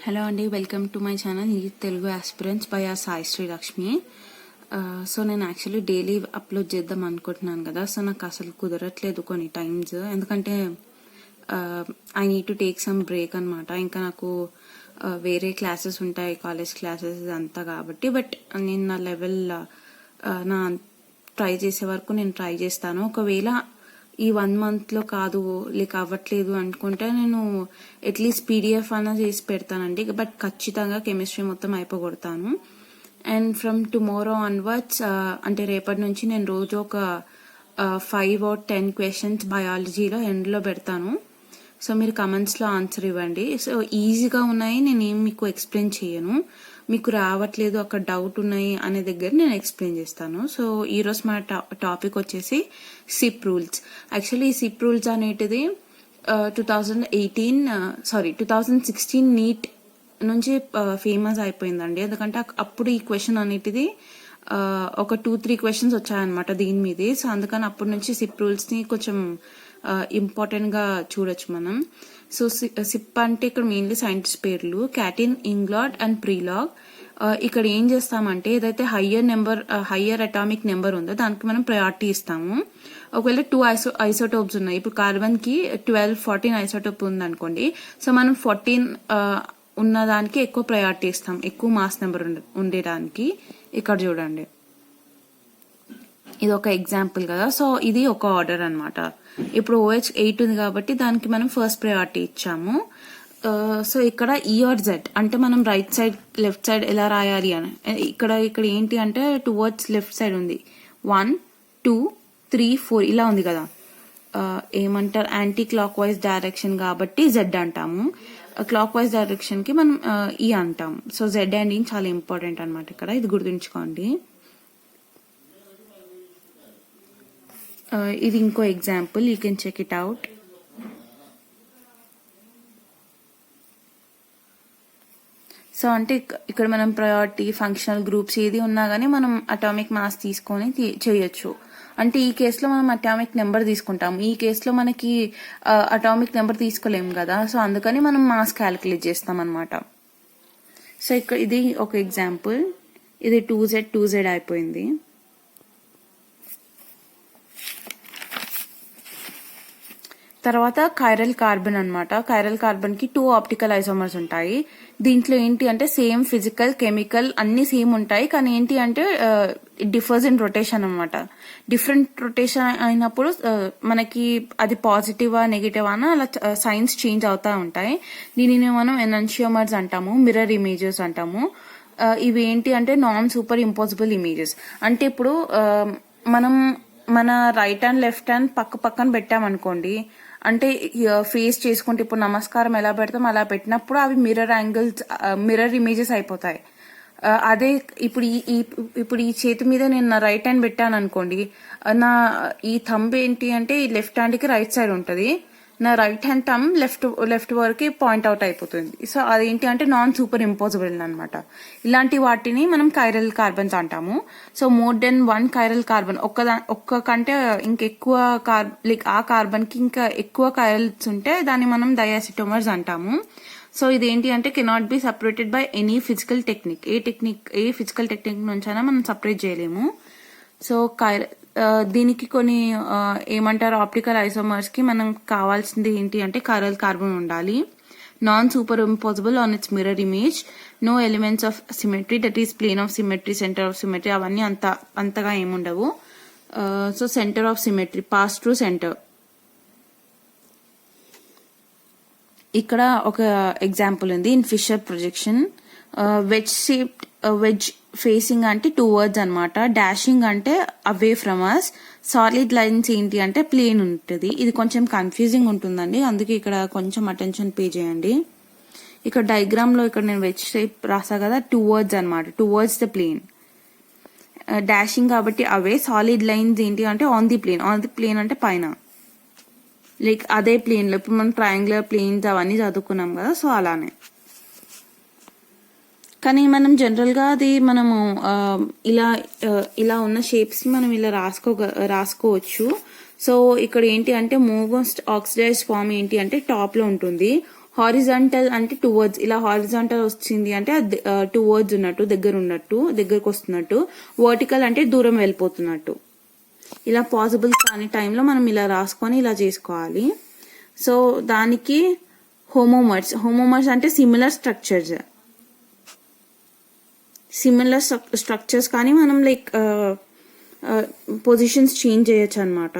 Hello అండి, welcome to my channel ఈ Telugu aspirants by ఆ సాయి శ్రీ లక్ష్మి. సో నేను యాక్చువల్లీ డైలీ అప్లోడ్ చేద్దాం అనుకుంటున్నాను కదా. సో నాకు అసలు కుదరట్లేదు కొన్ని టైమ్స్, ఎందుకంటే I need to take some break అనమాట. ఇంకా నాకు వేరే క్లాసెస్ ఉంటాయి, కాలేజ్ క్లాసెస్ అంతా కాబట్టి. బట్ నేను నా లెవెల్ నా ట్రై చేసే వరకు నేను ట్రై చేస్తాను. ఒకవేళ ఈ 1 monthలో కాదు లేక అవ్వట్లేదు అనుకుంటే నేను అట్లీస్ట్ పీడిఎఫ్ అన్నా చేసి పెడతానండి. బట్ ఖచ్చితంగా కెమిస్ట్రీ మొత్తం అయిపోగొడతాను. అండ్ ఫ్రమ్ టుమారో ఆన్వర్డ్స్, అంటే రేపటి నుంచి నేను రోజు ఒక 5 or 10 questions బయాలజీలో ఎండ్లో పెడతాను. సో మీరు కమెంట్స్లో ఆన్సర్ ఇవ్వండి. సో ఈజీగా ఉన్నాయి, నేనేం మీకు ఎక్స్ప్లెయిన్ చేయను. మీకు రావట్లేదు, అక్కడ డౌట్ ఉన్నాయి అనే దగ్గర నేను ఎక్స్ప్లెయిన్ చేస్తాను. సో ఈరోజు మా టాపిక్ వచ్చేసి సిప్ రూల్స్. యాక్చువల్లీ ఈ సిప్ రూల్స్ అనేటిది 2016 నీట్ నుంచి ఫేమస్ అయిపోయిందండి. ఎందుకంటే అప్పుడు ఈ క్వశ్చన్ అనేటిది ఒక 2-3 questions వచ్చాయన్నమాట దీని మీదే. సో అందుకని అప్పటి నుంచి సిప్ రూల్స్ని కొంచెం ఇంపార్టెంట్ గా చూడొచ్చు మనం. సో సిప్ అంటే ఇక్కడ మెయిన్లీ సైంటిస్ట్ పేర్లు క్యాటిన్, ఇంగ్లాడ్ అండ్ ప్రీలాగ్. ఇక్కడ ఏం చేస్తామంటే ఏదైతే హయ్యర్ అటామిక్ నెంబర్ ఉందో దానికి మనం ప్రయారిటీ ఇస్తాము. ఒకవేళ 2 ఐసోటోప్స్ ఉన్నాయి, ఇప్పుడు కార్బన్ కి 12-14 ఐసోటోప్ ఉంది అనుకోండి. సో మనం 14 ఉన్నదానికి ఎక్కువ ప్రయారిటీ ఇస్తాం, ఎక్కువ మాస్ నెంబర్ ఉండేదానికి. ఇక్కడ చూడండి, ఇది ఒక ఎగ్జాంపుల్ కదా. సో ఇది ఒక ఆర్డర్ అనమాట. ఇప్పుడు OH 8 ఉంది కాబట్టి దానికి మనం ఫస్ట్ ప్రయారిటీ ఇచ్చాము. సో ఇక్కడ E or Z అంటే మనం రైట్ సైడ్ లెఫ్ట్ సైడ్ ఎలా రాయాలి అని ఇక్కడ ఏంటి అంటే టువర్డ్స్ లెఫ్ట్ సైడ్ ఉంది. 1, 2, 3, 4 ఇలా ఉంది కదా. ఏమంటారు, యాంటీ క్లాక్ వైజ్ డైరెక్షన్ కాబట్టి Z అంటాము. క్లాక్ వైజ్ డైరెక్షన్ కి మనం E అంటాము. సో Z అండ్ E చాలా ఇంపార్టెంట్ అనమాట ఇక్కడ, ఇది గుర్తుంచుకోండి. ఇది ఇంకో example, you can check it out. So అంటే ఇక్కడ మనం ప్రయారిటీ, ఫంక్షనల్ గ్రూప్స్ ఏది ఉన్నా గానీ మనం అటామిక్ మాస్ తీసుకొని చేయొచ్చు. అంటే ఈ కేసులో మనం అటామిక్ నెంబర్ తీసుకుంటాం, ఈ కేసులో మనకి అటామిక్ నెంబర్ తీసుకోలేము కదా. సో అందుకని మనం మాస్ క్యాలిక్యులేట్ చేస్తాం అనమాట. సో ఇక్కడ ఇది ఒక ఎగ్జాంపుల్, ఇది 2Z అయిపోయింది. తర్వాత కైరల్ కార్బన్ అనమాట. కైరల్ కార్బన్ కి 2 ఆప్టికల్ ఐసోమర్స్ ఉంటాయి. దీంట్లో ఏంటి అంటే సేమ్ ఫిజికల్, కెమికల్ అన్ని సేమ్ ఉంటాయి, కానీ ఏంటి అంటే డిఫర్స్ ఇన్ రొటేషన్ అనమాట. డిఫరెంట్ రొటేషన్ అయినప్పుడు మనకి అది పాజిటివా నెగిటివా అని అలా సైన్స్ చేంజ్ అవుతా ఉంటాయి. దీనిని మనం ఎనన్షియోమర్స్ అంటాము, మిర్రర్ ఇమేజెస్ అంటాము. ఇవి ఏంటి అంటే నాన్ సూపర్ ఇంపాసిబుల్ ఇమేజెస్. అంటే ఇప్పుడు మనం మన రైట్ హ్యాండ్ లెఫ్ట్ హ్యాండ్ పక్కన పెట్టామనుకోండి, అంటే ఫేస్ చేసుకుంటే ఇప్పుడు నమస్కారం ఎలా పెడతాం అలా పెట్టినప్పుడు అవి మిర్రర్ ఇమేజెస్ అయిపోతాయి. అదే ఇప్పుడు ఈ చేతి మీద నేను నా రైట్ హ్యాండ్ పెట్టాను అనుకోండి, నా ఈ థంబ్ ఏంటి అంటే ఈ లెఫ్ట్ హ్యాండ్ కి రైట్ సైడ్ ఉంటది, నా రైట్ హ్యాండ్ థంబ్ లెఫ్ట్ వరకు పాయింట్ అవుట్ అయిపోతుంది. సో అదేంటి అంటే నాన్ సూపర్ ఇంపాసిబుల్ అనమాట. ఇలాంటి వాటిని మనం కైరల్ కార్బన్స్ అంటాము. So more than 1 chiral carbon, ఒక్క కంటే ఇంకెక్కువ లైక్ ఆ కార్బన్ కి ఇంకా ఎక్కువ కైరల్స్ ఉంటే దాన్ని మనం డయాసిటోమర్స్ అంటాము. సో ఇదేంటి అంటే cannot be separated by any physical technique. A physical technique నుంచైనా మనం సపరేట్ చేయలేము. సో దీనికి కొన్ని ఏమంటారు, ఆప్టికల్ ఐసోమర్స్ కి మనం కావాల్సింది ఏంటి అంటే కైరల్ కార్బన్ ఉండాలి. Non super impossible on its mirror image, no elements of symmetry, that is plane of symmetry, centre of symmetry, అవన్నీ అంతగా ఏముండవు. So centre of symmetry, pass through centre. ఇక్కడ ఒక ఎగ్జాంపుల్ ఉంది, in Fisher projection. Wedge facing అంటే towards అనమాట, dashing అంటే away from us, solid lines ఏంటి అంటే ప్లేన్ ఉంటుంది. ఇది కొంచెం కన్ఫ్యూజింగ్ ఉంటుందండి, అందుకే ఇక్కడ కొంచెం అటెన్షన్ పే చేయండి. ఇక్కడ డయాగ్రామ్ లో ఇక్కడ నేను వెజ్ షేప్ రాసా కదా, టువర్డ్స్ అనమాట, టువర్డ్స్ ద ప్లేన్. డాషింగ్ కాబట్టి అవే, సాలిడ్ లైన్స్ ఏంటి అంటే ఆన్ ది ప్లేన్ అంటే పైన, లైక్ అదే ప్లేన్ లో ఇప్పుడు మనం ట్రయాంగులర్ ప్లేన్స్ అవన్నీ చదువుకున్నాం కదా. సో అలానే, కానీ మనం జనరల్ గా అది మనము ఇలా ఉన్న షేప్స్ మనం ఇలా రాసుకోవచ్చు. సో ఇక్కడ ఏంటి అంటే మోస్ట్ ఆక్సిడైజ్ ఫామ్ ఏంటి అంటే టాప్ లో ఉంటుంది, హారిజాంటల్ అంటే టువర్డ్స్, ఇలా హారిజాంటల్ వచ్చింది అంటే టువర్డ్స్ ఉన్నట్టు, దగ్గరకు వస్తున్నట్టు. వర్టికల్ అంటే దూరం వెళ్ళిపోతున్నట్టు. ఇలా పాసిబుల్ కాని టైంలో మనం ఇలా రాసుకొని ఇలా చేసుకోవాలి. సో దానికి హోమోమర్స్ అంటే సిమిలర్ స్ట్రక్చర్స్ కానీ మనం లైక్ పొజిషన్స్ చేంజ్ చేయొచ్చు అనమాట.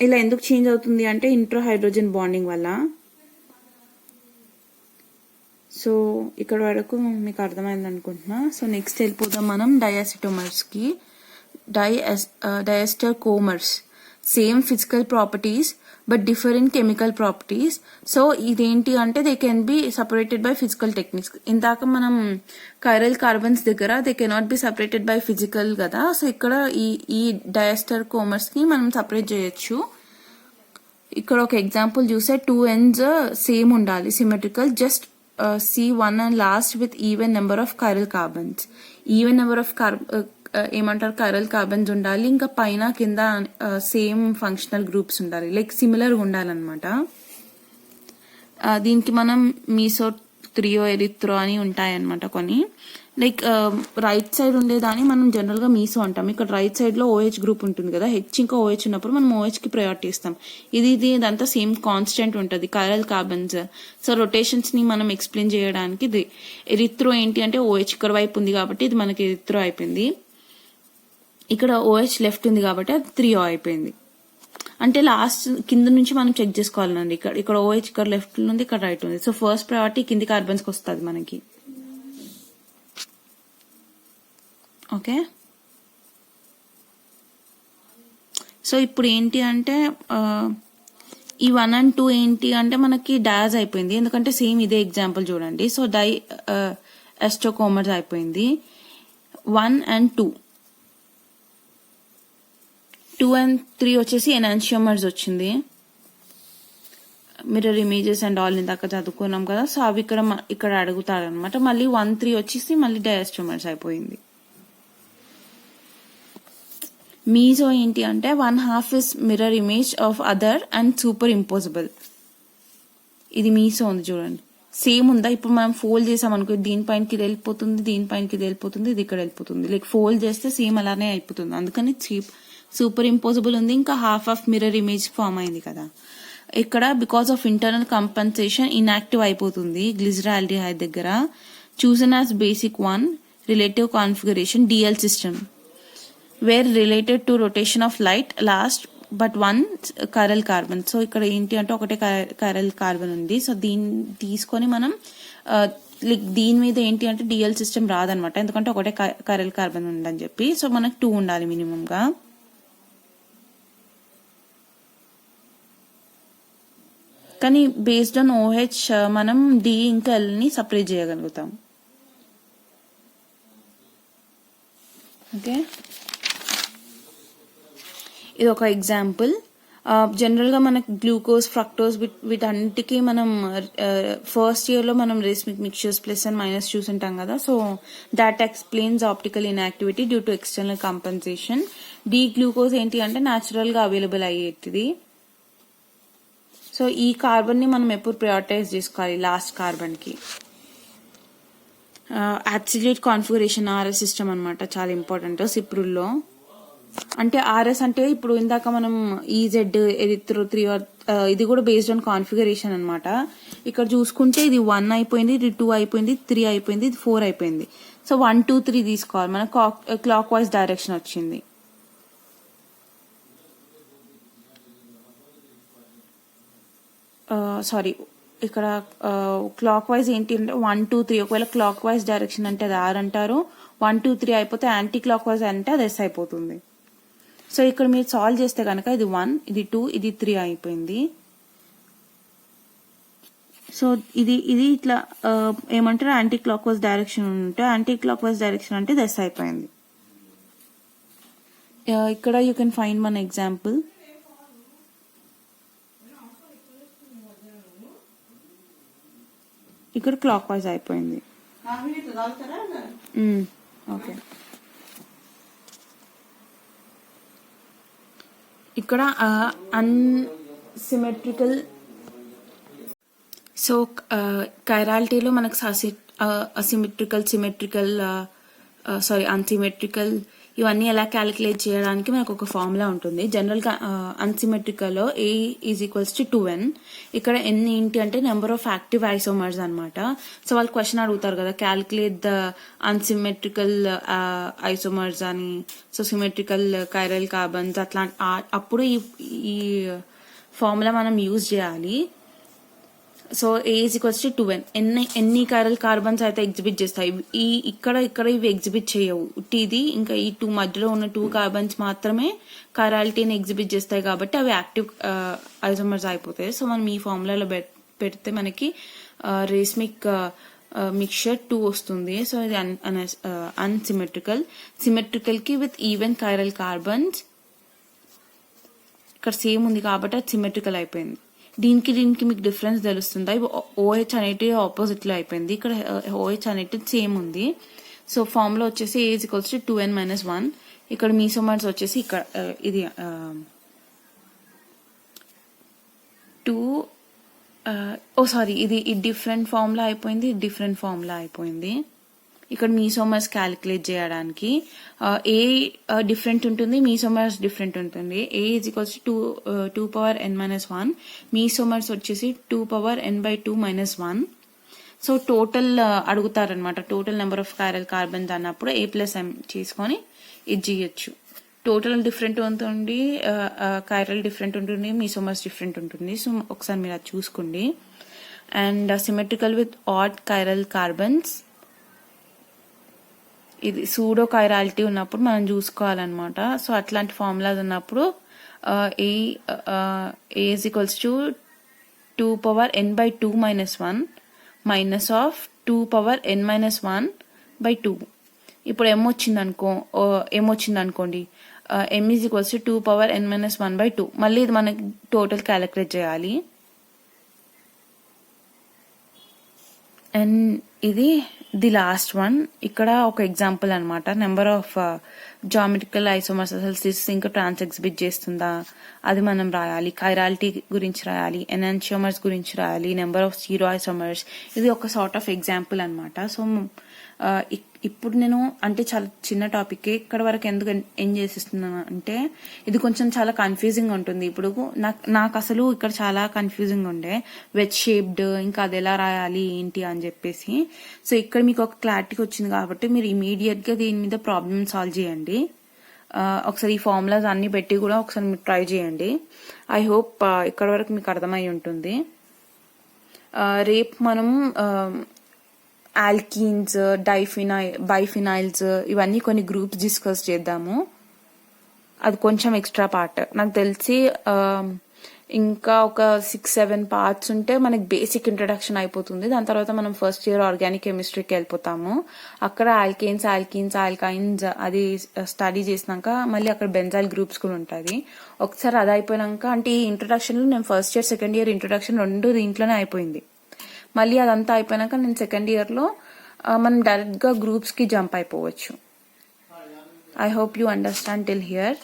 ఇలా ఎందుకు చేంజ్ అవుతుంది అంటే ఇంట్రో హైడ్రోజన్ బాండింగ్ వల్ల. సో ఇక్కడ వరకు మీకు అర్థమైంది అనుకుంటున్నా. సో నెక్స్ట్ వెళ్ళిపోదాం మనం డయాసిటోమర్స్ కి. Diastereomers same physical properties but differ in chemical properties. So ఇదేంటి అంటే they can be separated by physical techniques. ఇందాక మనం కైరల్ కార్బన్స్ దగ్గర they cannot be separated by physical కదా. సో ఇక్కడ ఈ డయాస్టర్ కోమర్స్ కి మనం సపరేట్ చేయొచ్చు. ఇక్కడ ఒక ఎగ్జాంపుల్ చూస్తే 2 ends సేమ్ ఉండాలి, symmetrical. Just C1 and last with even number of chiral carbons. Even number of ఏమంటారు కైరల్ కార్బన్స్ ఉండాలి. ఇంకా పైన కింద సేమ్ ఫంక్షనల్ గ్రూప్స్ ఉండాలి, లైక్ సిమిలర్ ఉండాలన్నమాట. దీనికి మనం మీసో త్రియో ఎరిత్రో అని ఉంటాయి అనమాట కొన్ని. లైక్ రైట్ సైడ్ ఉండేదాన్ని మనం జనరల్ గా మీసో అంటాం. ఇక్కడ రైట్ సైడ్ లో OH గ్రూప్ ఉంటుంది కదా, హెచ్ ఇంకా OH ఉన్నప్పుడు మనం OH కి ప్రయారిటీ ఇస్తాం. ఇదంతా సేమ్ కాన్స్టెంట్ ఉంటుంది కైరల్ కార్బన్స్. సో రొటేషన్స్ ని మనం ఎక్స్ప్లెయిన్ చేయడానికి ఇది ఎరిత్రో ఏంటి అంటే OH ఇక్కడ వైపు ఉంది కాబట్టి ఇది మనకి ఎరిత్రో అయిపోయింది. ఇక్కడ OH లెఫ్ట్ ఉంది కాబట్టి అది 3O అయిపోయింది. అంటే లాస్ట్ కింద నుంచి మనం చెక్ చేసుకోవాలండి. ఇక్కడ OH ఇక్కడ లెఫ్ట్ ఉంది, ఇక్కడ రైట్ ఉంది. సో ఫస్ట్ ప్రయారిటీ కింది కార్బన్స్ కి వస్తుంది మనకి. ఓకే, సో ఇప్పుడు ఏంటి అంటే ఈ 1 and 2 ఏంటి అంటే మనకి డయాజ్ అయిపోయింది, ఎందుకంటే సేమ్ ఇదే ఎగ్జాంపుల్ చూడండి. సో ఎస్టోకోమర్స్ అయిపోయింది. 1 and 2 and 3 వచ్చేసి ఎనాన్షియోమర్స్ వచ్చింది. మిర్రర్ ఇమేజెస్ అండ్ ఆల్ ఇందాక చదువుకున్నాం కదా. సో అవి ఇక్కడ అడుగుతారనమాట. మళ్ళీ 1, 3 వచ్చేసి మళ్ళీ డయాస్టోమర్స్ అయిపోయింది. మీజో ఏంటి అంటే 1/2 is mirror image of other and super impossible. ఇది మీసో ఉంది చూడండి, సేమ్ ఉందా. ఇప్పుడు మనం ఫోల్డ్ చేసాం అనుకో, దీనిపైనకి ఇది వెళ్ళిపోతుంది, దీనిపైనకి ఇది వెళ్ళిపోతుంది, ఇది ఇక్కడ వెళ్ళిపోతుంది. లైక్ ఫోల్డ్ చేస్తే సేమ్ అలానే అయిపోతుంది. అందుకని సూపర్ ఇంపోజిబుల్ ఉంది. ఇంకా half of mirror image form అయింది కదా. ఇక్కడ because of internal compensation inactive అయిపోతుంది గ్లిజరాల్డిహైడ్ దగ్గర. Chosen as basic 1 relative configuration DL system where related to rotation of light last but 1 chiral carbon. So ఇక్కడ ఏంటి అంటే ఒకటే కైరల్ కార్బన్ ఉంది. సో దీన్ని తీసుకొని మనం లైక్ దీని మీద ఏంటి అంటే DL సిస్టమ్ రాదనమాట, ఎందుకంటే ఒకటే కైరల్ కార్బన్ ఉందని చెప్పి. సో మనకు 2 ఉండాలి మినిమం గా. కానీ బేస్డ్ ఆన్ OH మనం D ఇంకా L ని సపరేట్ చేయగలుగుతాం. ఓకే, ఇది ఒక ఎగ్జాంపుల్. జనరల్ గా మనకి గ్లూకోజ్, ఫ్రక్టోజ్ వీటన్నిటికీ మనం ఫస్ట్ ఇయర్ లో మనం racemic mixtures plus and minus చూసుంటాం కదా. So that explains optical inactivity due to external compensation. D glucose ఏంటి అంటే న్యాచురల్ గా అవైలబుల్ అయ్యేది. సో ఈ కార్బన్ ని మనం ఎప్పుడు ప్రయారిటైజ్ చేసుకోవాలి లాస్ట్ కార్బన్ కి. అబ్సల్యూట్ కాన్ఫిగరేషన్ RS సిస్టమ్ అనమాట, చాలా ఇంపార్టెంట్ సిప్రుల్లో. అంటే RS అంటే ఇప్పుడు ఇందాక మనం EZ ఎరిత్రో 3 ఇది కూడా బేస్డ్ ఆన్ కాన్ఫిగరేషన్ అనమాట. ఇక్కడ చూసుకుంటే ఇది 1 అయిపోయింది, ఇది 2 అయిపోయింది, 3 అయిపోయింది, ఇది 4 అయిపోయింది. సో 1, 2, 3 తీసుకోవాలి. మనకు క్లాక్ వైజ్ డైరెక్షన్ వచ్చింది. సారీ, ఇక్కడ క్లాక్ వైజ్ ఏంటి అంటే 1, 2, 3. ఒకవేళ క్లాక్ వైజ్ డైరెక్షన్ అంటే అది R అంటారు. 1, 2, 3 అయిపోతే యాంటీ క్లాక్ వైజ్ అంటే అది S అయిపోతుంది. సో ఇక్కడ మీరు సాల్వ్ చేస్తే కనుక ఇది 1, ఇది 2, ఇది 3 అయిపోయింది. సో ఇది ఇట్లా ఏమంటారు యాంటీ క్లాక్ వైజ్ డైరెక్షన్ ఉంటే, యాంటీ క్లాక్ వైజ్ డైరెక్షన్ అంటే S అయిపోయింది. ఇక్కడ you can find one example. ఇక్కడ క్లాక్ వైజ్ అయిపోయింది. ఓకే, ఇక్కడ అన్సిమెట్రికల్, సో కైరాలిటీలో మనకు అసిమెట్రికల్, సిమెట్రికల్, అన్సిమెట్రికల్ ఇవన్నీ ఎలా క్యాలిక్యులేట్ చేయడానికి మనకు ఒక ఫార్ములా ఉంటుంది. జనరల్గా అన్సిమెట్రికల్లో A is equals to 2n. ఇక్కడ n ఏంటి అంటే నెంబర్ ఆఫ్ యాక్టివ్ ఐసోమర్స్ అనమాట. సో వాళ్ళు క్వశ్చన్ అడుగుతారు కదా, క్యాలిక్యులేట్ ద అన్సిమెట్రికల్ ఐసోమర్స్ అని, సో సిమెట్రికల్ కైరల్ కార్బన్స్ అట్లా, అప్పుడు ఈ ఫార్ములా మనం యూజ్ చేయాలి. So A is equals to 2n. ఎన్ని కైరల్ కార్బన్స్ అయితే ఎగ్జిబిట్ చేస్తాయి, ఇక్కడ ఇవి ఎగ్జిబిట్ చేయవు. ఇది ఇంకా ఈ టూ మధ్యలో ఉన్న 2 కార్బన్స్ మాత్రమే కైరాలిటీని ఎగ్జిబిట్ చేస్తాయి కాబట్టి అవి యాక్టివ్ ఐసోమర్స్ అయిపోతాయి. సో మనం ఈ ఫార్ములాలో పెడితే మనకి రేస్మిక్ మిక్చర్ 2 వస్తుంది. సో ఇది అన్సిమెట్రికల్. సిమెట్రికల్ కి విత్ ఈవెన్ కైరల్ కార్బన్స్ ఇక్కడ సేమ్ ఉంది కాబట్టి అది సిమెట్రికల్ అయిపోయింది. దీనికి మీకు డిఫరెన్స్ తెలుస్తుందా? OH అనేది ఆపోజిట్ లో అయిపోయింది, ఇక్కడ OH అనేది సేమ్ ఉంది. సో ఫార్ములా వచ్చేసి A is equals to 2n - 1. ఇక్కడ మీసోమర్స్ వచ్చేసి ఇక్కడ ఇది 2 ఇది డిఫరెంట్ ఫార్ములా అయిపోయింది, డిఫరెంట్ ఫార్ములా అయిపోయింది. ఇక్కడ మీసోమర్స్ క్యాలిక్యులేట్ చేయడానికి A డిఫరెంట్ ఉంటుంది, మీసోమర్స్ డిఫరెంట్ ఉంటుంది. A is equals to 2n - 1, mesomers వచ్చేసి 2n/2 - 1. సో టోటల్ అడుగుతారనమాట, total number of chiral carbons అన్నప్పుడు A+m చేసుకొని ఇది చేయొచ్చు. టోటల్ డిఫరెంట్ ఉంటుంది, కైరల్ డిఫరెంట్ ఉంటుంది, మీసోమర్స్ డిఫరెంట్ ఉంటుంది. సో ఒకసారి మీరు అది చూసుకోండి. And symmetrical with odd chiral carbons, ఇది సూడో కైరాలిటీ ఉన్నప్పుడు మనం చూసుకోవాలన్నమాట. సో అట్లాంటి ఫార్ములాస్ ఉన్నప్పుడు A is equals to 2n/2 - 1 minus of 2n - 1/2. ఇప్పుడు M వచ్చింది అనుకోండి, M is equals to 2n - 1/2. మళ్ళీ ఇది మనకి టోటల్ క్యాలిక్యులేట్ చేయాలి. అండ్ ఇది ది లాస్ట్ వన్. ఇక్కడ ఒక ఎగ్జాంపుల్ అనమాట, నెంబర్ ఆఫ్ జామెట్రికల్ ఐసోమర్స్ అసలు సిస్ ఇంకా ట్రాన్స్ ఎగ్జిబిట్ చేస్తుందా అది మనం రాయాలి, కైరాలిటీ గురించి రాయాలి, ఎనాన్షియోమర్స్ గురించి రాయాలి, నెంబర్ ఆఫ్ జీరో ఐసోమర్స్. ఇది ఒక సార్ట్ ఆఫ్ ఎగ్జాంపుల్ అనమాట. సో ఇప్పుడు నేను అంటే చాలా చిన్న టాపిక్ ఇక్కడ వరకు ఎందుకు ఏం చేసిస్తున్నాను అంటే ఇది కొంచెం చాలా కన్ఫ్యూజింగ్ ఉంటుంది. ఇప్పుడు నాకు అసలు ఇక్కడ చాలా కన్ఫ్యూజింగ్ ఉండే వెజ్ షేప్డ్, ఇంకా అది ఎలా రాయాలి ఏంటి అని చెప్పేసి. సో ఇక్కడ మీకు ఒక క్లారిటీ వచ్చింది కాబట్టి మీరు ఇమీడియట్ గా దీని మీద ప్రాబ్లమ్ సాల్వ్ చేయండి. ఒకసారి ఈ ఫార్ములాస్ అన్ని పెట్టి కూడా ఒకసారి మీరు ట్రై చేయండి. ఐ హోప్ ఇక్కడ వరకు మీకు అర్థమై ఉంటుంది. రేపు మనం ఆల్కీన్స్, బైఫినైల్స్ ఇవన్నీ కొన్ని గ్రూప్స్ డిస్కస్ చేద్దాము. అది కొంచెం ఎక్స్ట్రా పార్ట్. నాకు తెలిసి ఇంకా ఒక 6-7 పార్ట్స్ ఉంటే మనకి బేసిక్ ఇంట్రడక్షన్ అయిపోతుంది. దాని తర్వాత మనం ఫస్ట్ ఇయర్ ఆర్గానిక్ కెమిస్ట్రీకి వెళ్ళిపోతాము. అక్కడ ఆల్కైన్స్, ఆల్కైన్స్ అది స్టడీ చేసినాక మళ్ళీ అక్కడ బెంజైల్ గ్రూప్స్ కూడా ఉంటుంది. ఒకసారి అది అయిపోయినాక అంటే ఈ ఇంట్రడక్షన్ లో నేను first year second year introduction 2 దీంట్లోనే అయిపోయింది. మళ్ళీ అదంతా అయిపోయినాక నేను సెకండ్ ఇయర్ లో మనం డైరెక్ట్ గా గ్రూప్స్ కి జంప్ అయిపోవచ్చు. I hope you understand till here.